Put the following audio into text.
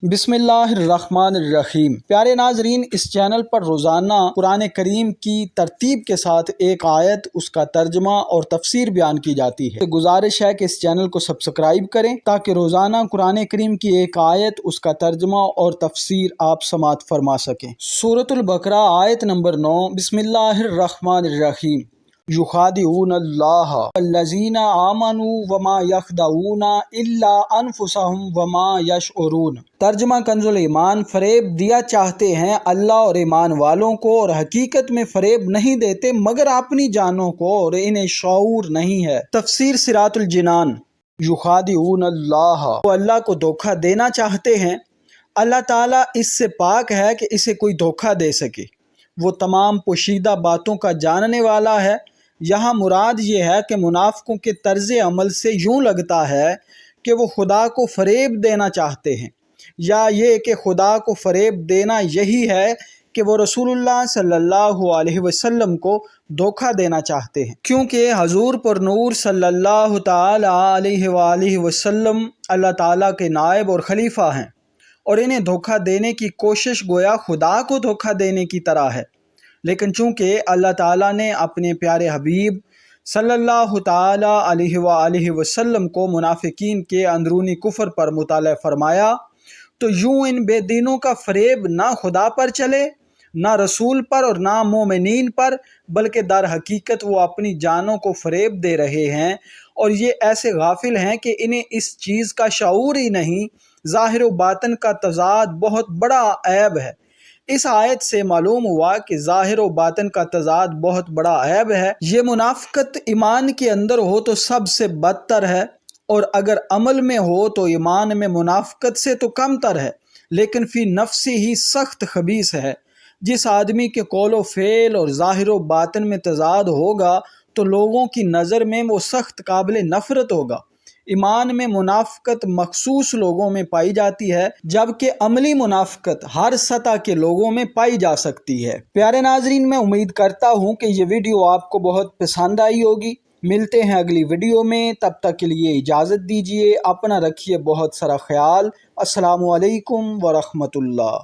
بسم اللہ الرحمن الرحیم۔ پیارے ناظرین، اس چینل پر روزانہ قرآن کریم کی ترتیب کے ساتھ ایک آیت، اس کا ترجمہ اور تفسیر بیان کی جاتی ہے۔ گزارش ہے کہ اس چینل کو سبسکرائب کریں تاکہ روزانہ قرآن کریم کی ایک آیت، اس کا ترجمہ اور تفسیر آپ سماعت فرما سکیں۔ سورۃ البقرہ آیت نمبر 9۔ بسم اللہ الرحمن الرحیم۔ یخادعون اللہ والذین آمنوا وما یخدعون الا انفسهم وما یشعرون۔ ترجمہ کنز ایمان: فریب دیا چاہتے ہیں اللہ اور ایمان والوں کو، اور حقیقت میں فریب نہیں دیتے مگر اپنی جانوں کو، اور انہیں شعور نہیں ہے۔ تفسیر صراط الجنان۔ یخادعون اللہ، وہ اللہ کو دھوکہ دینا چاہتے ہیں۔ اللہ تعالیٰ اس سے پاک ہے کہ اسے کوئی دھوکہ دے سکے۔ وہ تمام پوشیدہ باتوں کا جاننے والا ہے۔ یہاں مراد یہ ہے کہ منافقوں کے طرز عمل سے یوں لگتا ہے کہ وہ خدا کو فریب دینا چاہتے ہیں، یا یہ کہ خدا کو فریب دینا یہی ہے کہ وہ رسول اللہ صلی اللہ علیہ وسلم کو دھوکہ دینا چاہتے ہیں، کیونکہ حضور پر نور صلی اللہ تعالی علیہ وآلہ وسلم اللہ تعالیٰ کے نائب اور خلیفہ ہیں، اور انہیں دھوکہ دینے کی کوشش گویا خدا کو دھوکہ دینے کی طرح ہے۔ لیکن چونکہ اللہ تعالیٰ نے اپنے پیارے حبیب صلی اللہ تعالی علیہ وآلہ وسلم کو منافقین کے اندرونی کفر پر مطلع فرمایا، تو یوں ان بے دینوں کا فریب نہ خدا پر چلے، نہ رسول پر، اور نہ مومنین پر، بلکہ در حقیقت وہ اپنی جانوں کو فریب دے رہے ہیں، اور یہ ایسے غافل ہیں کہ انہیں اس چیز کا شعور ہی نہیں۔ ظاہر و باطن کا تضاد بہت بڑا عیب ہے۔ اس آیت سے معلوم ہوا کہ ظاہر و باطن کا تضاد بہت بڑا عیب ہے۔ یہ منافقت ایمان کے اندر ہو تو سب سے بدتر ہے، اور اگر عمل میں ہو تو ایمان میں منافقت سے تو کم تر ہے، لیکن فی نفسی ہی سخت خبیث ہے۔ جس آدمی کے قول و فعل اور ظاہر و باطن میں تضاد ہوگا تو لوگوں کی نظر میں وہ سخت قابل نفرت ہوگا۔ ایمان میں منافقت مخصوص لوگوں میں پائی جاتی ہے، جبکہ عملی منافقت ہر سطح کے لوگوں میں پائی جا سکتی ہے۔ پیارے ناظرین، میں امید کرتا ہوں کہ یہ ویڈیو آپ کو بہت پسند آئی ہوگی۔ ملتے ہیں اگلی ویڈیو میں، تب تک کے لیے اجازت دیجیے، اپنا رکھیے بہت سارا خیال۔ السلام علیکم ورحمۃ اللہ۔